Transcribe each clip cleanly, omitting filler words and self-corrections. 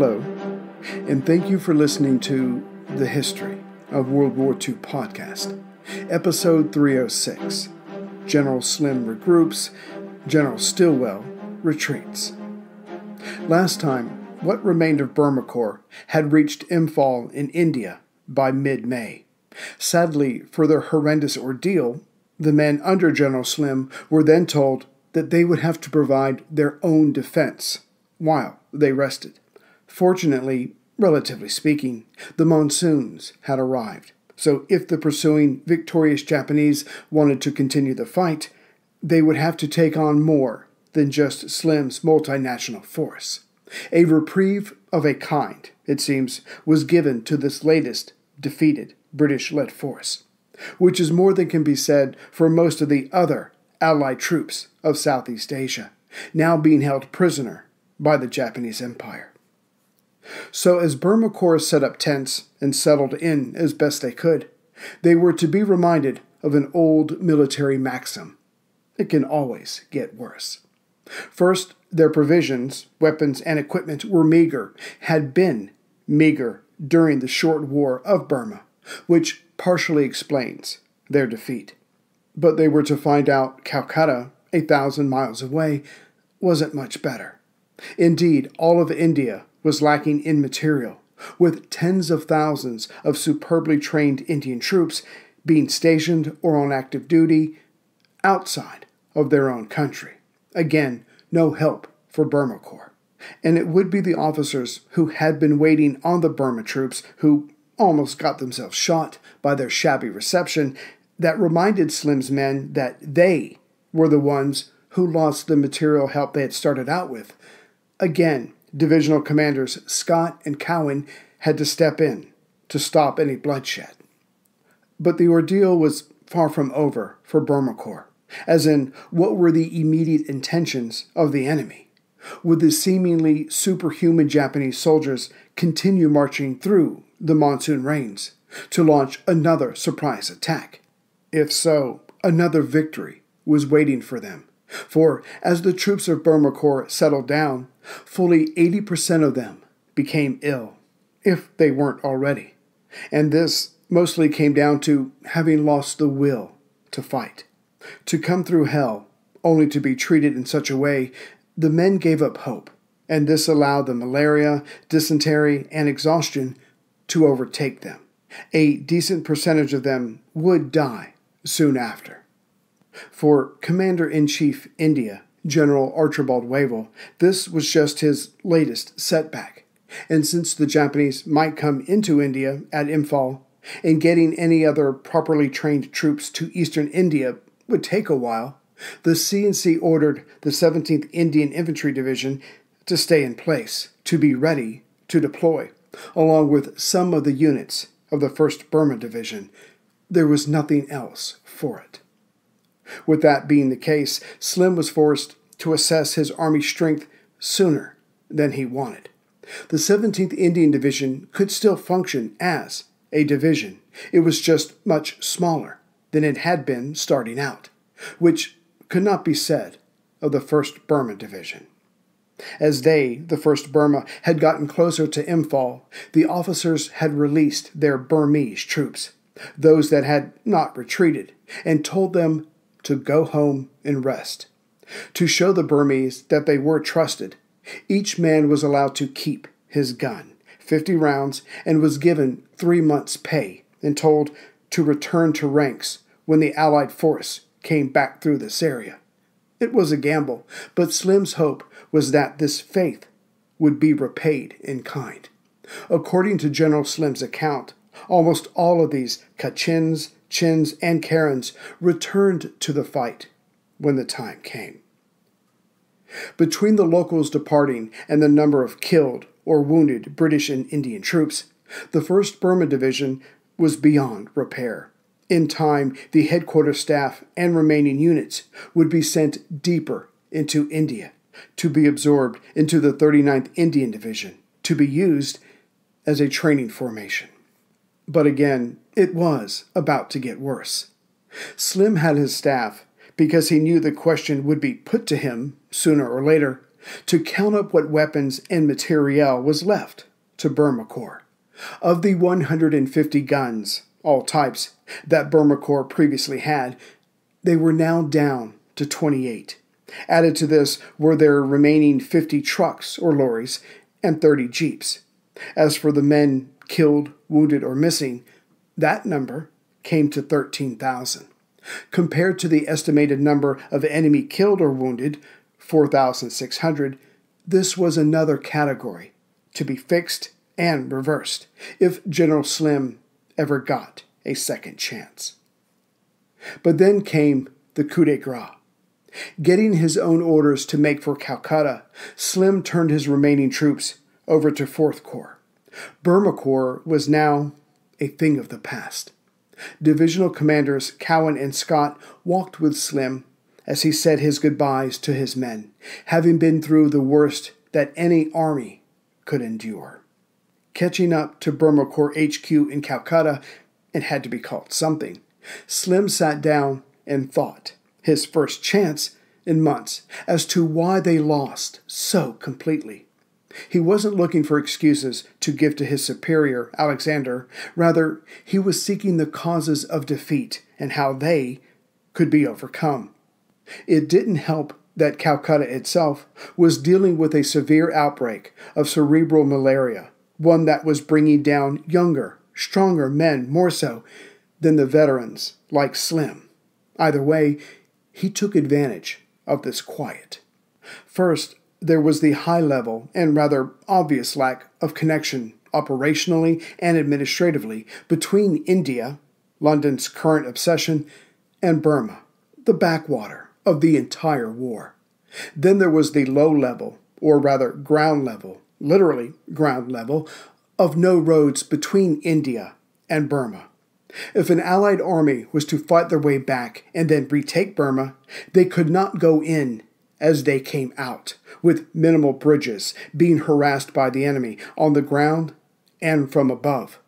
Hello, and thank you for listening to The History of World War II podcast, episode 306, General Slim Regroups, General Stilwell Retreats. Last time, what remained of Burma Corps had reached Imphal in India by mid-May. Sadly, for their horrendous ordeal, the men under General Slim were then told that they would have to provide their own defense while they rested. Fortunately, relatively speaking, the monsoons had arrived, so if the pursuing victorious Japanese wanted to continue the fight, they would have to take on more than just Slim's multinational force. A reprieve of a kind, it seems, was given to this latest defeated British-led force, which is more than can be said for most of the other Allied troops of Southeast Asia, now being held prisoner by the Japanese Empire. So as Burma Corps set up tents and settled in as best they could, they were to be reminded of an old military maxim: it can always get worse. First, their provisions, weapons, and equipment were meager, had been meager during the short war of Burma, which partially explains their defeat. But they were to find out Calcutta, 1,000 miles away, wasn't much better. Indeed, all of India was lacking in material, with tens of thousands of superbly trained Indian troops being stationed or on active duty outside of their own country. Again, no help for Burma Corps. And it would be the officers who had been waiting on the Burma troops, who almost got themselves shot by their shabby reception, that reminded Slim's men that they were the ones who lost the material help they had started out with. Again, divisional commanders Scott and Cowan had to step in to stop any bloodshed. But the ordeal was far from over for Burma Corps. As in, what were the immediate intentions of the enemy? Would the seemingly superhuman Japanese soldiers continue marching through the monsoon rains to launch another surprise attack? If so, another victory was waiting for them. For as the troops of Burma Corps settled down, fully 80% of them became ill, if they weren't already. And this mostly came down to having lost the will to fight. To come through hell, only to be treated in such a way, the men gave up hope, and this allowed the malaria, dysentery, and exhaustion to overtake them. A decent percentage of them would die soon after. For Commander-in-Chief India, General Archibald Wavell, this was just his latest setback. And since the Japanese might come into India at Imphal, and getting any other properly trained troops to eastern India would take a while, the C&C ordered the 17th Indian Infantry Division to stay in place, to be ready to deploy, along with some of the units of the 1st Burma Division. There was nothing else for it. With that being the case, Slim was forced to assess his army strength sooner than he wanted. The 17th Indian Division could still function as a division. It was just much smaller than it had been starting out, which could not be said of the 1st Burma Division. As they, the 1st Burma, had gotten closer to Imphal, the officers had released their Burmese troops, those that had not retreated, and told them to go home and rest. To show the Burmese that they were trusted, each man was allowed to keep his gun, 50 rounds, and was given 3 months' pay and told to return to ranks when the Allied force came back through this area. It was a gamble, but Slim's hope was that this faith would be repaid in kind. According to General Slim's account, almost all of these Kachins, Chins, and Karens returned to the fight when the time came. Between the locals departing and the number of killed or wounded British and Indian troops, the 1st Burma Division was beyond repair. In time, the headquarters staff and remaining units would be sent deeper into India to be absorbed into the 39th Indian Division, to be used as a training formation. But again, it was about to get worse. Slim had his staff because he knew the question would be put to him sooner or later, to count up what weapons and materiel was left to Burma Corps. Of the 150 guns, all types, that Burma Corps previously had, they were now down to 28. Added to this were their remaining 50 trucks or lorries and 30 jeeps. As for the men killed, wounded, or missing, that number came to 13,000. Compared to the estimated number of enemy killed or wounded, 4,600, this was another category to be fixed and reversed if General Slim ever got a second chance. But then came the coup de grace. Getting his own orders to make for Calcutta, Slim turned his remaining troops over to 4th Corps. Burma Corps was now a thing of the past. Divisional commanders Cowan and Scott walked with Slim as he said his goodbyes to his men, having been through the worst that any army could endure. Catching up to Burma Corps HQ in Calcutta, it had to be called something, Slim sat down and thought, his first chance in months, as to why they lost so completely. He wasn't looking for excuses to give to his superior, Alexander. Rather, he was seeking the causes of defeat and how they could be overcome. It didn't help that Calcutta itself was dealing with a severe outbreak of cerebral malaria, one that was bringing down younger, stronger men more so than the veterans like Slim. Either way, he took advantage of this quiet. First, there was the high level and rather obvious lack of connection operationally and administratively between India, London's current obsession, and Burma, the backwater of the entire war. Then there was the low level, or rather ground level, literally ground level, of no roads between India and Burma. If an Allied army was to fight their way back and then retake Burma, they could not go in as they came out, with minimal bridges, being harassed by the enemy on the ground and from above.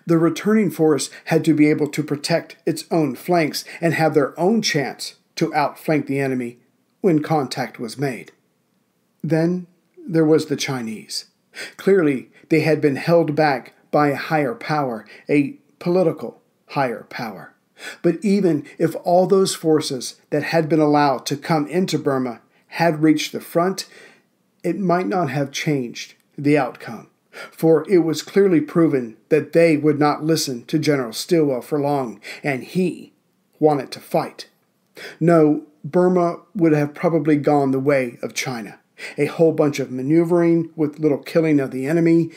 The returning force had to be able to protect its own flanks and have their own chance to outflank the enemy when contact was made. Then there was the Chinese. Clearly, they had been held back by a higher power, a political higher power. But even if all those forces that had been allowed to come into Burma had reached the front, it might not have changed the outcome, for it was clearly proven that they would not listen to General Stilwell for long, and he wanted to fight. No, Burma would have probably gone the way of China, a whole bunch of maneuvering with little killing of the enemy,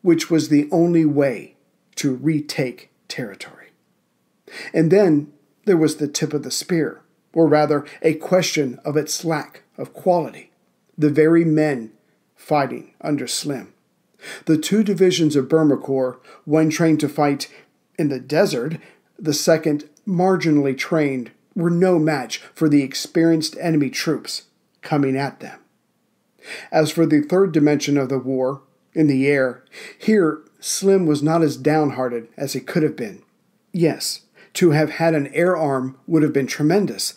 which was the only way to retake territory. And then there was the tip of the spear, or rather a question of its lack of quality, the very men fighting under Slim. The two divisions of Burma Corps, one trained to fight in the desert, the second marginally trained, were no match for the experienced enemy troops coming at them. As for the third dimension of the war, in the air, here Slim was not as downhearted as he could have been. Yes, to have had an air arm would have been tremendous,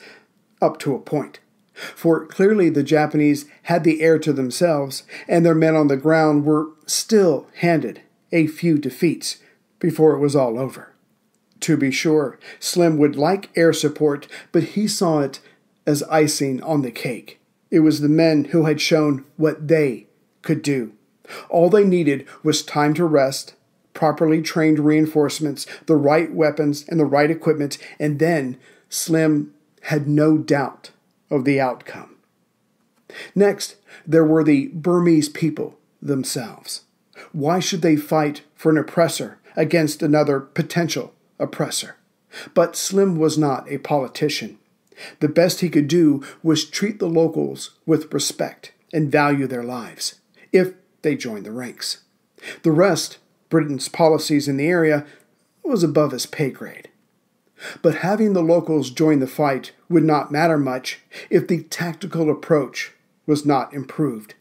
up to a point. For clearly the Japanese had the air to themselves, and their men on the ground were still handed a few defeats before it was all over. To be sure, Slim would like air support, but he saw it as icing on the cake. It was the men who had shown what they could do. All they needed was time to rest, properly trained reinforcements, the right weapons, and the right equipment, and then Slim had no doubt of the outcome. Next, there were the Burmese people themselves. Why should they fight for an oppressor against another potential oppressor? But Slim was not a politician. The best he could do was treat the locals with respect and value their lives, if they joined the ranks. The rest, Britain's policies in the area, was above his pay grade. But having the locals join the fight would not matter much if the tactical approach was not improved.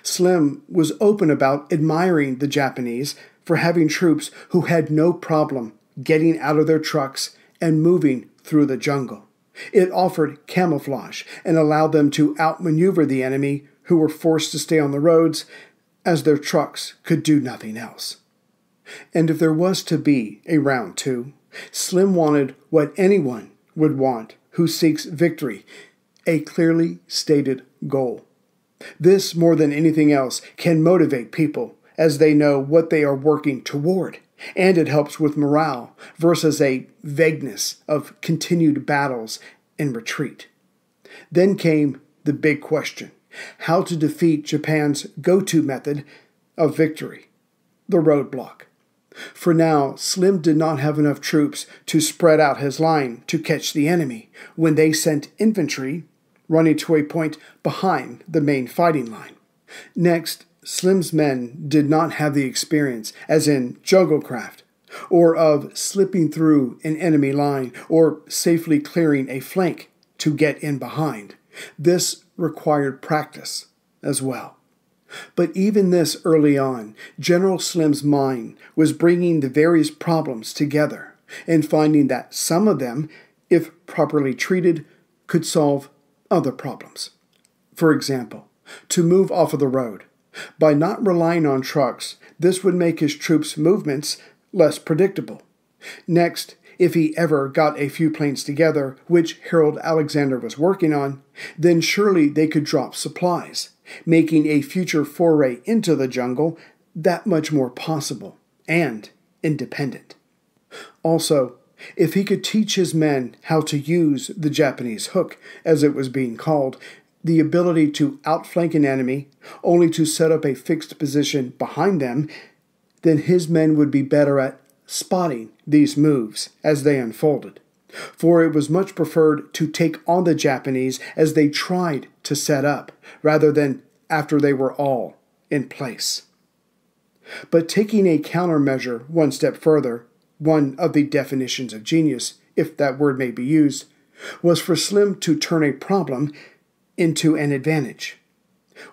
Slim was open about admiring the Japanese for having troops who had no problem getting out of their trucks and moving through the jungle. It offered camouflage and allowed them to outmaneuver the enemy who were forced to stay on the roads as their trucks could do nothing else. And if there was to be a round two, Slim wanted what anyone would want who seeks victory, a clearly stated goal. This, more than anything else, can motivate people as they know what they are working toward, and it helps with morale versus a vagueness of continued battles and retreat. Then came the big question: how to defeat Japan's go-to method of victory, the roadblock. For now, Slim did not have enough troops to spread out his line to catch the enemy when they sent infantry running to a point behind the main fighting line. Next, Slim's men did not have the experience, as in jugglecraft, or of slipping through an enemy line or safely clearing a flank to get in behind. This required practice as well. But even this early on, General Slim's mind was bringing the various problems together and finding that some of them, if properly treated, could solve other problems. For example, to move off of the road. By not relying on trucks, this would make his troops' movements less predictable. Next, if he ever got a few planes together, which Harold Alexander was working on, then surely they could drop supplies, making a future foray into the jungle that much more possible and independent. Also, if he could teach his men how to use the Japanese hook, as it was being called, the ability to outflank an enemy only to set up a fixed position behind them, then his men would be better at spotting these moves as they unfolded. For it was much preferred to take on the Japanese as they tried to set up, rather than after they were all in place. But taking a countermeasure one step further, one of the definitions of genius, if that word may be used, was for Slim to turn a problem into an advantage.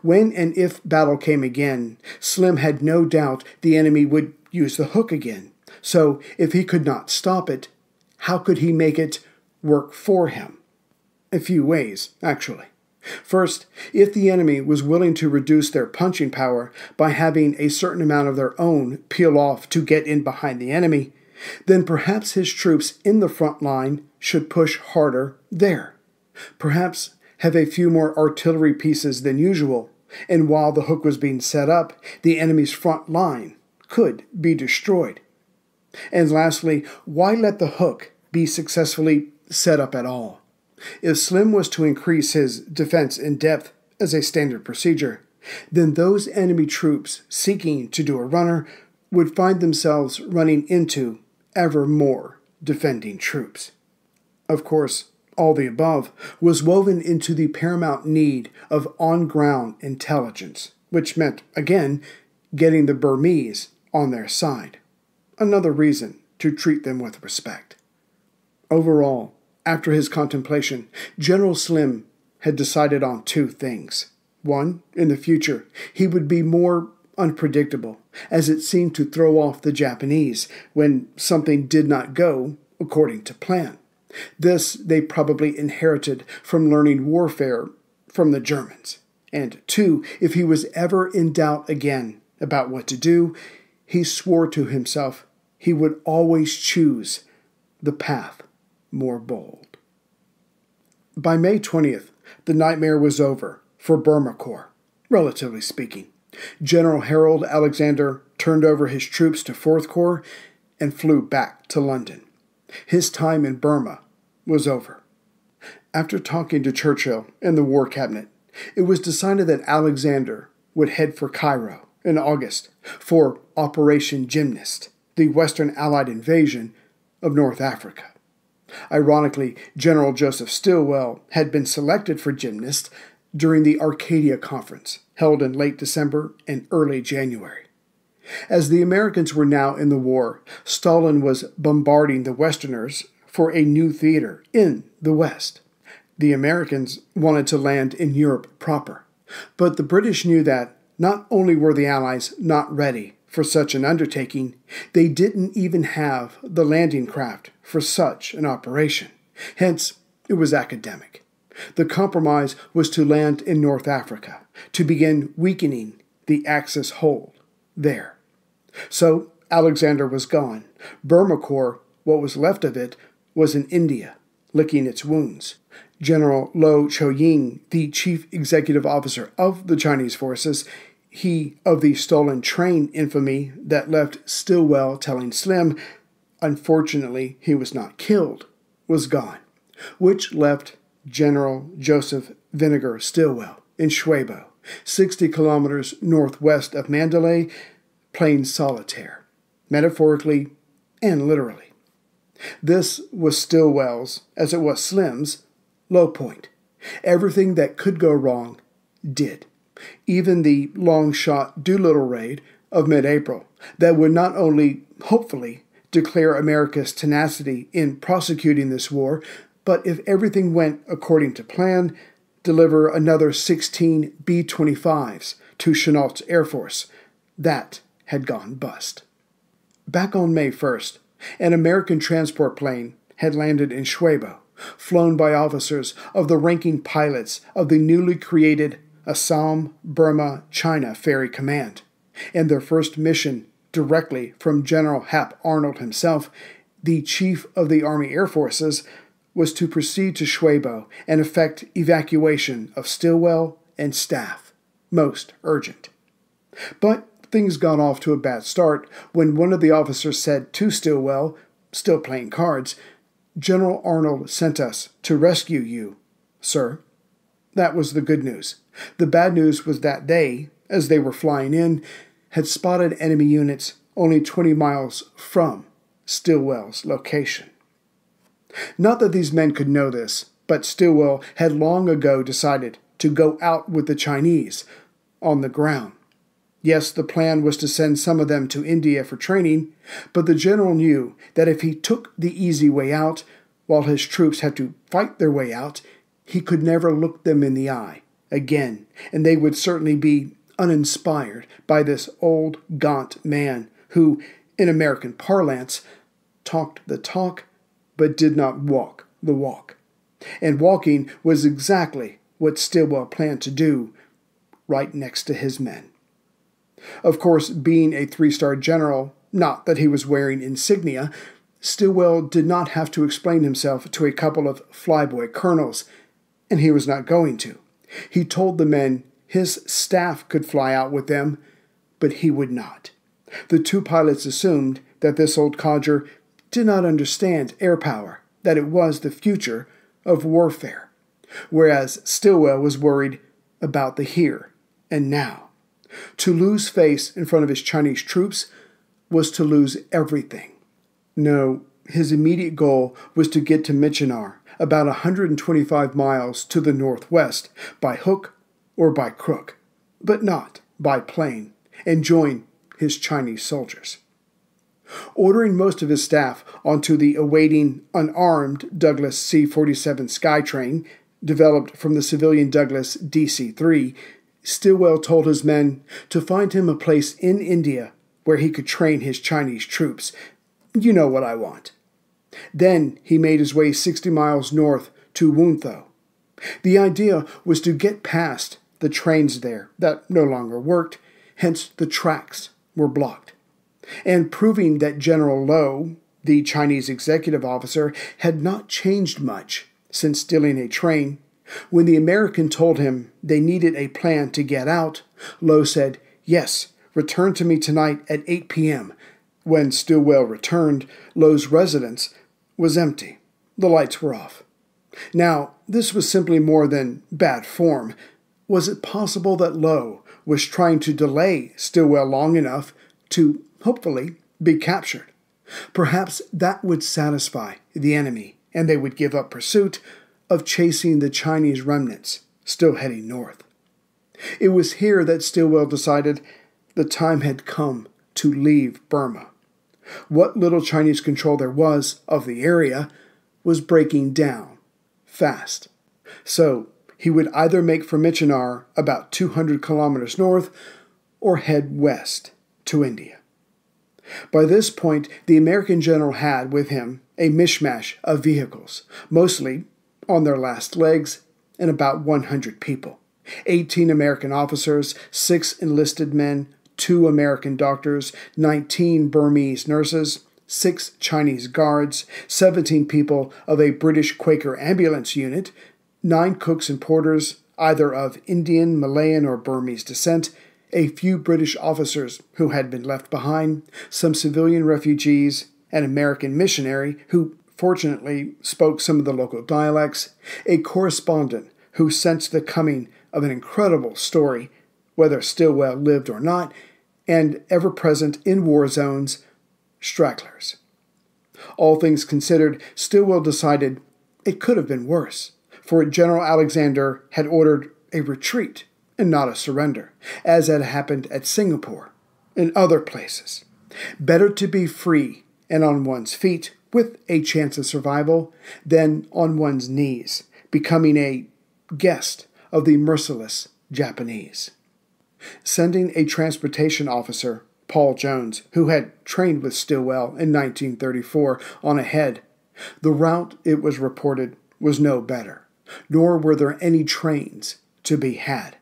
When and if battle came again, Slim had no doubt the enemy would use the hook again. So if he could not stop it, how could he make it work for him? A few ways, actually. First, if the enemy was willing to reduce their punching power by having a certain amount of their own peel off to get in behind the enemy, then perhaps his troops in the front line should push harder there. Perhaps have a few more artillery pieces than usual, and while the hook was being set up, the enemy's front line could be destroyed. And lastly, why let the hook be successfully set up at all? If Slim was to increase his defense in depth as a standard procedure, then those enemy troops seeking to do a runner would find themselves running into ever more defending troops. Of course, all the above was woven into the paramount need of on-ground intelligence, which meant, again, getting the Burmese on their side. Another reason to treat them with respect. Overall, after his contemplation, General Slim had decided on two things. One, in the future, he would be more unpredictable, as it seemed to throw off the Japanese when something did not go according to plan. This they probably inherited from learning warfare from the Germans. And two, if he was ever in doubt again about what to do, he swore to himself he would always choose the path more bold. By May 20th, the nightmare was over for Burma Corps, relatively speaking. General Harold Alexander turned over his troops to 4th Corps and flew back to London. His time in Burma was over. After talking to Churchill and the War Cabinet, it was decided that Alexander would head for Cairo in August for Operation Gymnast, the Western Allied invasion of North Africa. Ironically, General Joseph Stilwell had been selected for Gymnast during the Arcadia Conference, held in late December and early January. As the Americans were now in the war, Stalin was bombarding the Westerners for a new theater in the West. The Americans wanted to land in Europe proper, but the British knew that not only were the Allies not ready for such an undertaking, they didn't even have the landing craft for such an operation. Hence, it was academic. The compromise was to land in North Africa, to begin weakening the Axis hold there. So Alexander was gone. Burma Corps, what was left of it, was in India, licking its wounds. General Lo Choying, the chief executive officer of the Chinese forces, he of the stolen train infamy that left Stilwell telling Slim, unfortunately he was not killed, was gone, which left General Joseph Vinegar Stilwell in Schwebo, 60 kilometers northwest of Mandalay, playing solitaire, metaphorically and literally. This was Stilwell's, as it was Slim's, low point. Everything that could go wrong did. Even the long-shot Doolittle raid of mid-April that would not only, hopefully, declare America's tenacity in prosecuting this war, but if everything went according to plan, deliver another 16 B-25s to Chennault's Air Force. That had gone bust. Back on May 1st, an American transport plane had landed in Schwebo, flown by officers of the ranking pilots of the newly created Assam, Burma, China Ferry Command, and their first mission directly from General Hap Arnold himself, the Chief of the Army Air Forces, was to proceed to Schwebo and effect evacuation of Stilwell and staff, most urgent. But things got off to a bad start when one of the officers said to Stilwell, still playing cards, "General Arnold sent us to rescue you, sir." That was the good news. The bad news was that they, as they were flying in, had spotted enemy units only 20 miles from Stilwell's location. Not that these men could know this, but Stilwell had long ago decided to go out with the Chinese on the ground. Yes, the plan was to send some of them to India for training, but the general knew that if he took the easy way out, while his troops had to fight their way out, he could never look them in the eye again, and they would certainly be uninspired by this old, gaunt man who, in American parlance, talked the talk, but did not walk the walk. And walking was exactly what Stilwell planned to do, right next to his men. Of course, being a 3-star general, not that he was wearing insignia, Stilwell did not have to explain himself to a couple of flyboy colonels, and he was not going to. He told the men his staff could fly out with them, but he would not. The 2 pilots assumed that this old codger did not understand air power, that it was the future of warfare, whereas Stilwell was worried about the here and now. To lose face in front of his Chinese troops was to lose everything. No, his immediate goal was to get to Michinar, about 125 miles to the northwest, by hook or by crook, but not by plane, and join his Chinese soldiers. Ordering most of his staff onto the awaiting unarmed Douglas C-47 Skytrain, developed from the civilian Douglas DC-3, Stilwell told his men to find him a place in India where he could train his Chinese troops. You know what I want. Then he made his way 60 miles north to Wuntho. The idea was to get past the trains there that no longer worked, hence the tracks were blocked. And proving that General Lo, the Chinese executive officer, had not changed much since stealing a train, when the American told him they needed a plan to get out, Lo said, "Yes, return to me tonight at 8 p.m. When Stilwell returned, Lo's residence was empty. The lights were off. Now, this was simply more than bad form. Was it possible that Lo was trying to delay Stilwell long enough to, hopefully, be captured? Perhaps that would satisfy the enemy, and they would give up pursuit of chasing the Chinese remnants still heading north. It was here that Stilwell decided the time had come to leave Burma. What little Chinese control there was of the area was breaking down fast. So he would either make for Michinar, about 200 kilometers north, or head west to India. By this point, the American general had with him a mishmash of vehicles, mostly on their last legs and about 100 people. 18 American officers, 6 enlisted men, 2 American doctors, 19 Burmese nurses, 6 Chinese guards, 17 people of a British Quaker ambulance unit, 9 cooks and porters, either of Indian, Malayan, or Burmese descent, a few British officers who had been left behind, some civilian refugees, an American missionary who fortunately spoke some of the local dialects, a correspondent who sensed the coming of an incredible story, whether Stilwell lived or not, and ever-present in war zones, stragglers. All things considered, Stilwell decided it could have been worse, for General Alexander had ordered a retreat and not a surrender, as had happened at Singapore and other places. Better to be free and on one's feet with a chance of survival than on one's knees, becoming a guest of the merciless Japanese. Sending a transportation officer, Paul Jones, who had trained with Stilwell in 1934, on ahead, the route, it was reported, was no better, nor were there any trains to be had.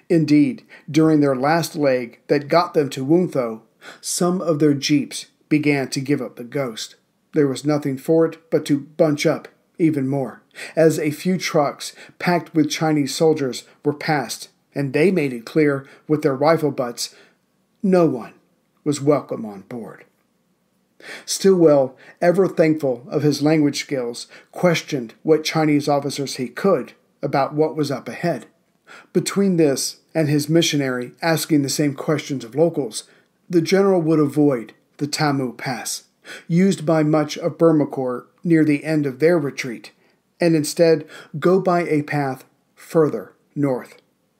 Indeed, during their last leg that got them to Wuntho, some of their jeeps began to give up the ghost. There was nothing for it but to bunch up even more, as a few trucks packed with Chinese soldiers were passed, and they made it clear with their rifle butts no one was welcome on board. Stilwell, ever thankful of his language skills, questioned what Chinese officers he could about what was up ahead. Between this and his missionary asking the same questions of locals, the general would avoid the Tamu Pass, used by much of Burma Corps near the end of their retreat, and instead go by a path further north.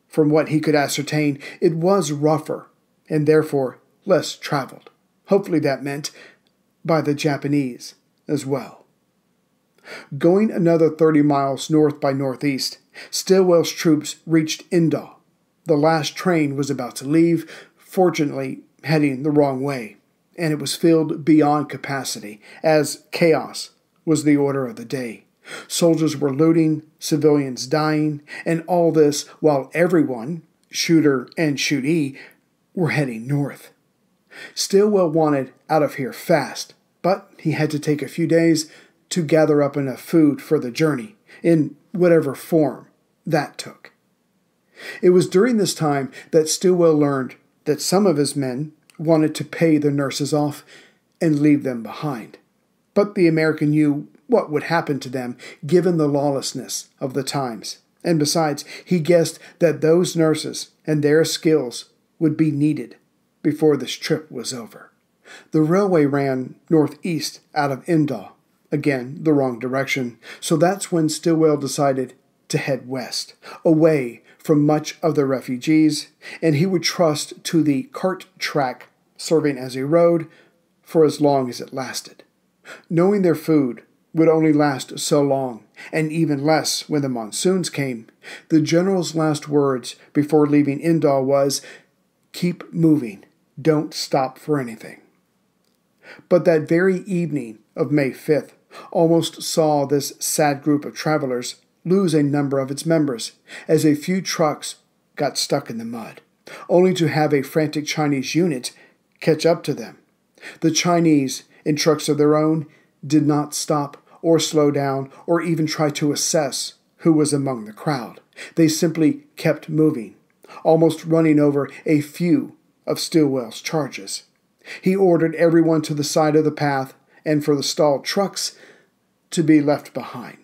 From what he could ascertain, it was rougher and therefore less traveled. Hopefully that meant by the Japanese as well. Going another 30 miles north by northeast, Stilwell's troops reached Indal. The last train was about to leave, fortunately heading the wrong way, and it was filled beyond capacity, as chaos was the order of the day. Soldiers were looting, civilians dying, and all this while everyone, shooter and shootee, were heading north. Stilwell wanted out of here fast, but he had to take a few days to gather up enough food for the journey, in whatever form that took. It was during this time that Stilwell learned that some of his men wanted to pay the nurses off and leave them behind. But the American knew what would happen to them given the lawlessness of the times, and besides, he guessed that those nurses and their skills would be needed before this trip was over. The railway ran northeast out of Indal, again the wrong direction, so that's when Stilwell decided to head west, away from much of the refugees, and he would trust to the cart track serving as a road for as long as it lasted. Knowing their food would only last so long, and even less when the monsoons came, the general's last words before leaving Indal was, "Keep moving, don't stop for anything." But that very evening of May 5th almost saw this sad group of travelers lose a number of its members, as a few trucks got stuck in the mud, only to have a frantic Chinese unit catch up to them. The Chinese, in trucks of their own, did not stop or slow down or even try to assess who was among the crowd. They simply kept moving, almost running over a few of Stilwell's charges. He ordered everyone to the side of the path and for the stalled trucks to be left behind.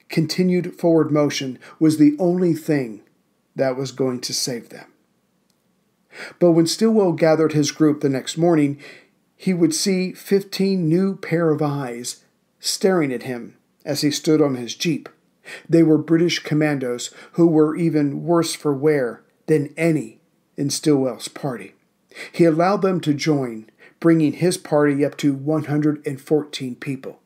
Continued forward motion was the only thing that was going to save them. But when Stilwell gathered his group the next morning, he would see 15 new pair of eyes staring at him as he stood on his jeep. They were British commandos who were even worse for wear than any in Stilwell's party. He allowed them to join, bringing his party up to 114 people.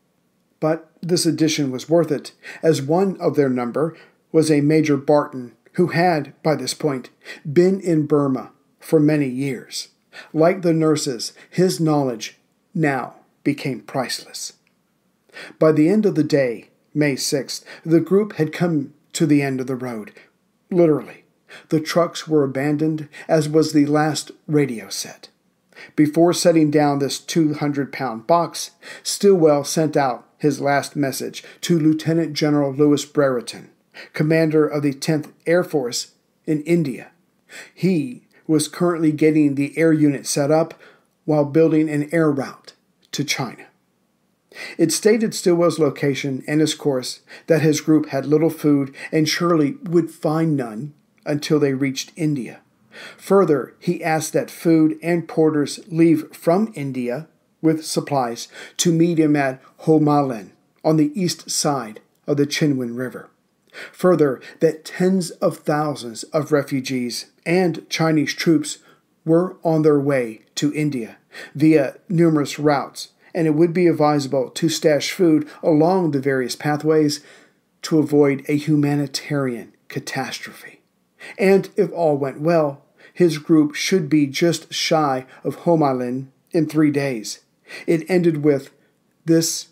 But this addition was worth it, as one of their number was a Major Barton who had, by this point, been in Burma for many years. Like the nurses, his knowledge now became priceless. By the end of the day, May 6th, the group had come to the end of the road. Literally, the trucks were abandoned, as was the last radio set. Before setting down this 200-pound box, Stilwell sent out his last message to Lieutenant General Louis Brereton, commander of the 10th Air Force in India. He was currently getting the air unit set up while building an air route to China. It stated Stilwell's location and his course, that his group had little food and surely would find none until they reached India. Further, he asked that food and porters leave from India with supplies to meet him at Ho Ma Lin on the east side of the Chinwen River. Further, that tens of thousands of refugees and Chinese troops were on their way to India via numerous routes, and it would be advisable to stash food along the various pathways to avoid a humanitarian catastrophe. And if all went well, his group should be just shy of Ho Ma Lin in 3 days. It ended with, "This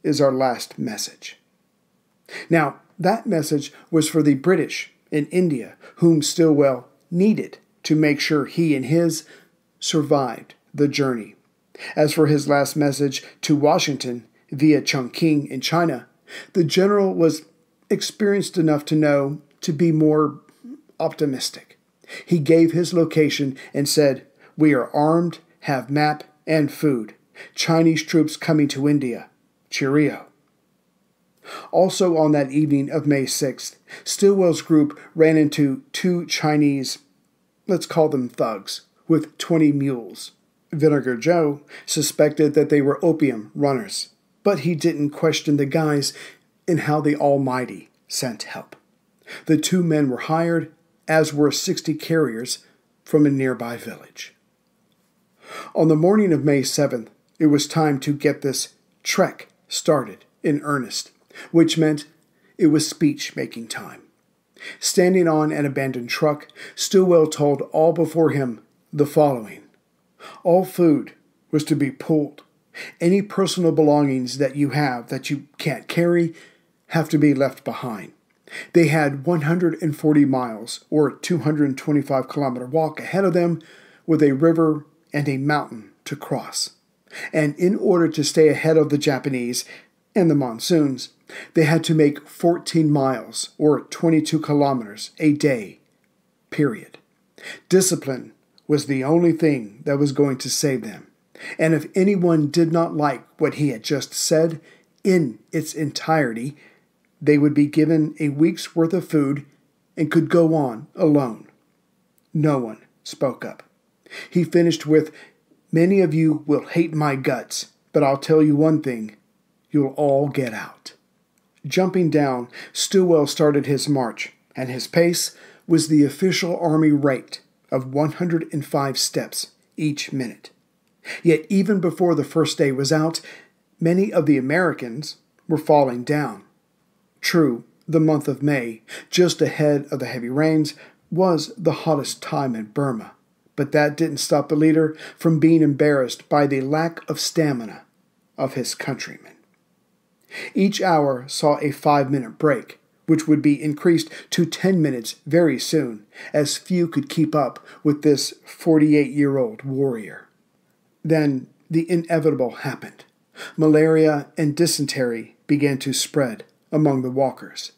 is our last message." Now, that message was for the British in India, whom Stilwell needed to make sure he and his survived the journey. As for his last message to Washington via Chongqing in China, the general was experienced enough to know to be more optimistic. He gave his location and said, "We are armed, have map and food. Chinese troops coming to India. Cheerio." Also on that evening of May 6th, Stilwell's group ran into 2 Chinese, let's call them thugs, with 20 mules. Vinegar Joe suspected that they were opium runners, but he didn't question the guys in how the Almighty sent help. The 2 men were hired, as were 60 carriers from a nearby village. On the morning of May 7th, it was time to get this trek started in earnest, which meant it was speech-making time. Standing on an abandoned truck, Stilwell told all before him the following. All food was to be pooled. Any personal belongings that you have that you can't carry have to be left behind. They had 140 miles, or 225-kilometer walk ahead of them, with a river and a mountain to cross. And in order to stay ahead of the Japanese and the monsoons, they had to make 14 miles, or 22 kilometers, a day, period. Discipline was the only thing that was going to save them. And if anyone did not like what he had just said in its entirety, they would be given a week's worth of food and could go on alone. No one spoke up. He finished with, "Many of you will hate my guts, but I'll tell you one thing, you'll all get out." Jumping down, Stilwell started his march, and his pace was the official army rate of 105 steps each minute. Yet even before the first day was out, many of the Americans were falling down. True, the month of May, just ahead of the heavy rains, was the hottest time in Burma, but that didn't stop the leader from being embarrassed by the lack of stamina of his countrymen. Each hour saw a 5-minute break, which would be increased to 10 minutes very soon, as few could keep up with this 48-year-old warrior. Then the inevitable happened. Malaria and dysentery began to spread among the walkers.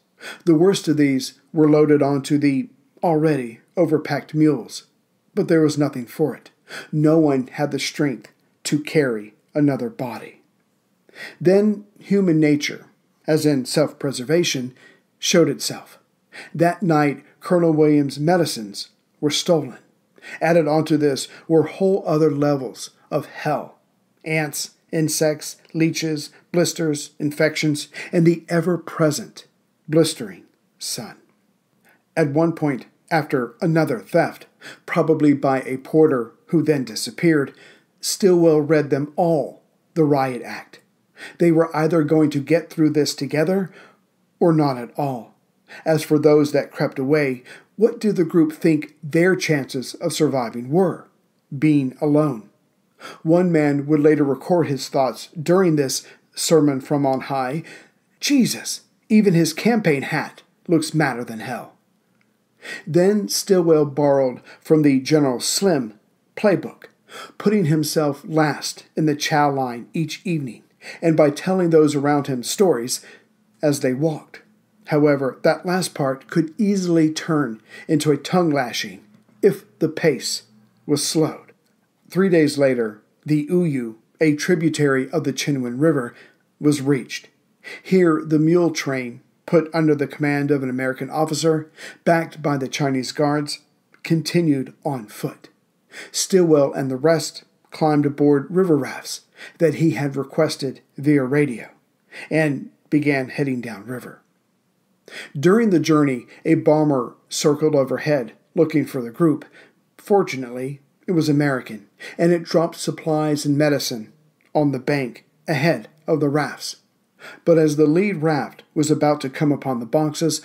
The worst of these were loaded onto the already overpacked mules, but there was nothing for it. No one had the strength to carry another body. Then human nature, as in self-preservation, showed itself. That night, Colonel Williams' medicines were stolen. Added onto this were whole other levels of hell. Ants, insects, leeches, blisters, infections, and the ever-present blistering sun. At one point, after another theft, probably by a porter who then disappeared, Stilwell read them all the riot act. They were either going to get through this together or not at all. As for those that crept away, what did the group think their chances of surviving were? Being alone. One man would later record his thoughts during this sermon from on high. Jesus, even his campaign hat looks madder than hell." Then Stilwell borrowed from the General Slim playbook, putting himself last in the chow line each evening, and by telling those around him stories as they walked. However, that last part could easily turn into a tongue-lashing if the pace was slowed. 3 days later, the Uyu, a tributary of the Chinwen River, was reached. Here, the mule train, put under the command of an American officer, backed by the Chinese guards, continued on foot. Stilwell and the rest climbed aboard river rafts that he had requested via radio, and began heading downriver. During the journey, a bomber circled overhead, looking for the group. Fortunately, it was American, and it dropped supplies and medicine on the bank ahead of the rafts. But as the lead raft was about to come upon the boxes,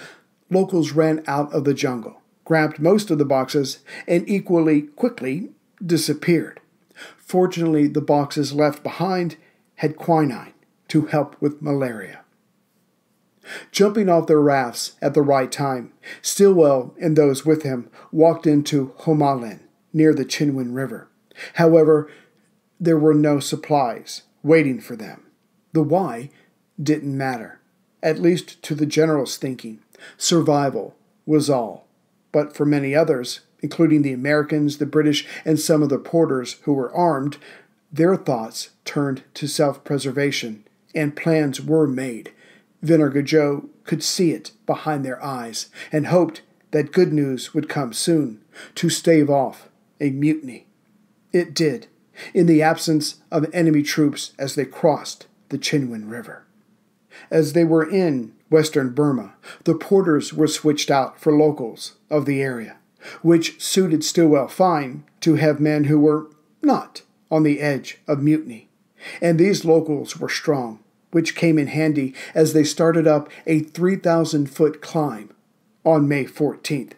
locals ran out of the jungle, grabbed most of the boxes, and equally quickly disappeared. Fortunately, the boxes left behind had quinine to help with malaria. Jumping off their rafts at the right time, Stilwell and those with him walked into Homalin, near the Chinwen River. However, there were no supplies waiting for them. The why didn't matter, at least to the general's thinking. Survival was all. But for many others, including the Americans, the British, and some of the porters who were armed, their thoughts turned to self-preservation, and plans were made. Vinegar Joe could see it behind their eyes, and hoped that good news would come soon to stave off a mutiny. It did, in the absence of enemy troops as they crossed the Chinwen River. As they were in western Burma, the porters were switched out for locals of the area, which suited Stilwell fine to have men who were not on the edge of mutiny. And these locals were strong, which came in handy as they started up a 3,000-foot climb on May 14th.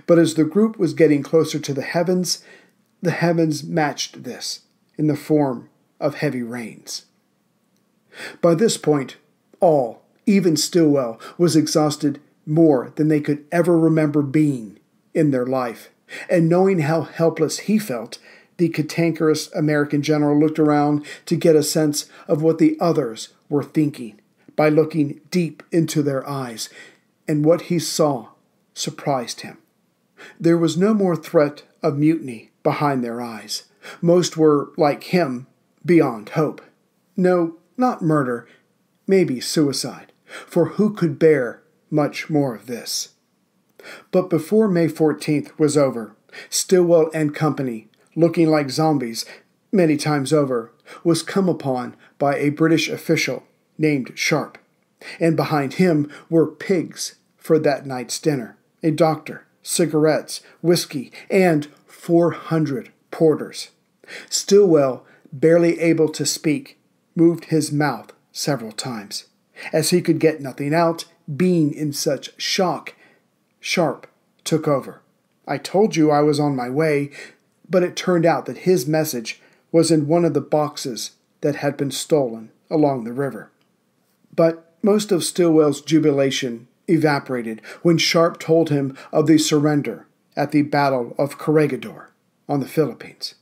But as the group was getting closer to the heavens matched this in the form of heavy rains. By this point, all, even Stilwell, was exhausted more than they could ever remember being in their life. And knowing how helpless he felt, the cantankerous American general looked around to get a sense of what the others were thinking by looking deep into their eyes, and what he saw surprised him. There was no more threat of mutiny behind their eyes. Most were, like him, beyond hope. No, not murder, maybe suicide, for who could bear much more of this? But before May 14th was over, Stilwell and company, looking like zombies many times over, was come upon by a British official named Sharp, and behind him were pigs for that night's dinner, a doctor, cigarettes, whiskey, and 400 porters. Stilwell, barely able to speak, moved his mouth several times. As he could get nothing out, being in such shock, Sharp took over. "I told you I was on my way," but it turned out that his message was in one of the boxes that had been stolen along the river. But most of Stilwell's jubilation evaporated when Sharp told him of the surrender at the Battle of Corregidor on the Philippines.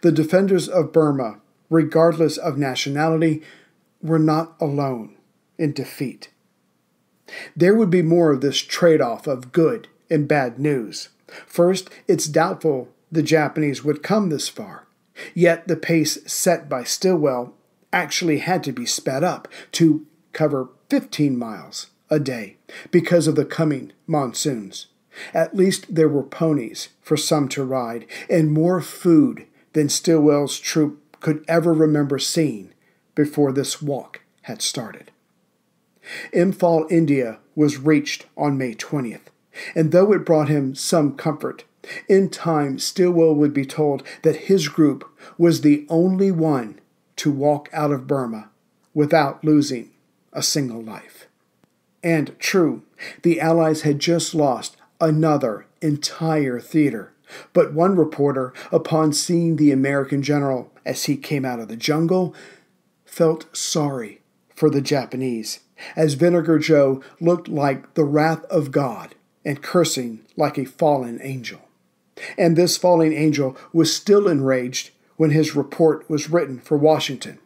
The defenders of Burma, regardless of nationality, were not alone in defeat. There would be more of this trade-off of good and bad news. First, it's doubtful the Japanese would come this far. Yet the pace set by Stilwell actually had to be sped up to cover 15 miles a day because of the coming monsoons. At least there were ponies for some to ride, and more food than Stilwell's troop could ever remember seeing before this walk had started. Imphal, India was reached on May 20th, and though it brought him some comfort, in time Stilwell would be told that his group was the only one to walk out of Burma without losing a single life. And true, the Allies had just lost another entire theater, but one reporter, upon seeing the American general as he came out of the jungle, felt sorry for the Japanese, as Vinegar Joe looked like the wrath of God and cursing like a fallen angel. And this fallen angel was still enraged when his report was written for Washington.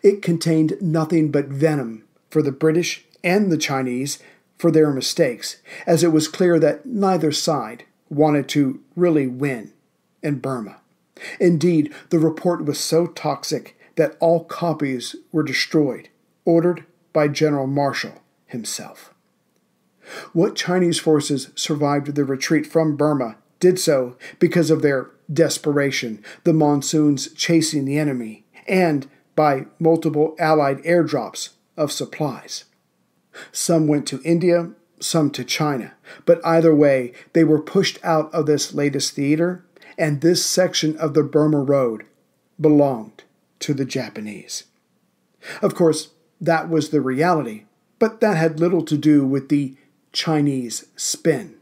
It contained nothing but venom for the British and the Chinese for their mistakes, as it was clear that neither side wanted to really win in Burma. Indeed, the report was so toxic that all copies were destroyed, ordered by General Marshall himself. What Chinese forces survived the retreat from Burma did so because of their desperation, the monsoons chasing the enemy, and by multiple Allied airdrops of supplies. Some went to India, some to China, but either way, they were pushed out of this latest theater, and this section of the Burma Road belonged to the Japanese. Of course, that was the reality, but that had little to do with the Chinese spin.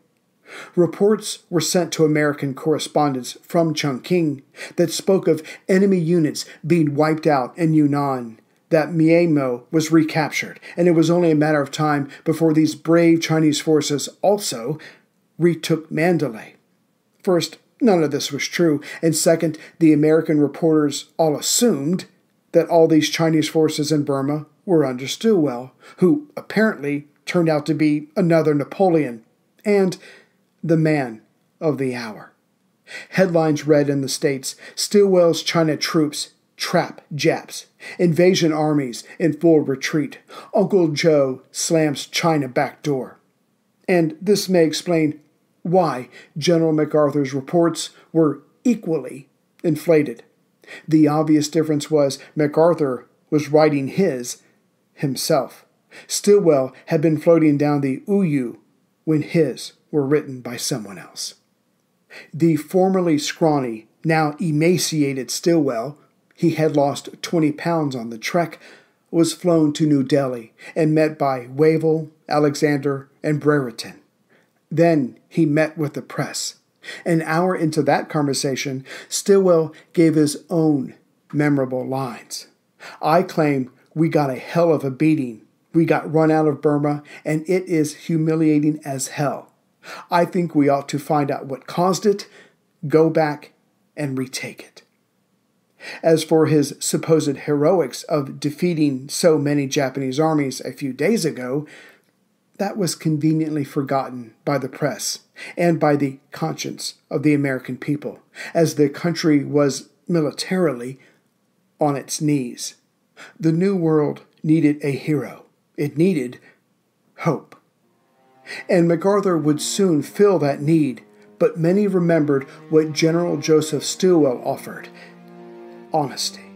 Reports were sent to American correspondents from Chongqing that spoke of enemy units being wiped out in Yunnan, that Myanmar was recaptured, and it was only a matter of time before these brave Chinese forces also retook Mandalay. First, none of this was true, and second, the American reporters all assumed that all these Chinese forces in Burma were under Stilwell, who apparently turned out to be another Napoleon, and the man of the hour. Headlines read in the States, Stilwell's China troops trap Japs, invasion armies in full retreat, Uncle Joe slams China back door. And this may explain why General MacArthur's reports were equally inflated. The obvious difference was MacArthur was writing his himself. Stilwell had been floating down the Uyu when his were written by someone else. The formerly scrawny, now emaciated Stilwell, he had lost 20 pounds on the trek, was flown to New Delhi and met by Wavell, Alexander, and Brereton. Then he met with the press. An hour into that conversation, Stilwell gave his own memorable lines. I claim we got a hell of a beating. We got run out of Burma, and it is humiliating as hell. I think we ought to find out what caused it, go back, and retake it. As for his supposed heroics of defeating so many Japanese armies a few days ago, that was conveniently forgotten by the press and by the conscience of the American people, as the country was militarily on its knees. The New World needed a hero. It needed hope. And MacArthur would soon fill that need, but many remembered what General Joseph Stilwell offered: honesty.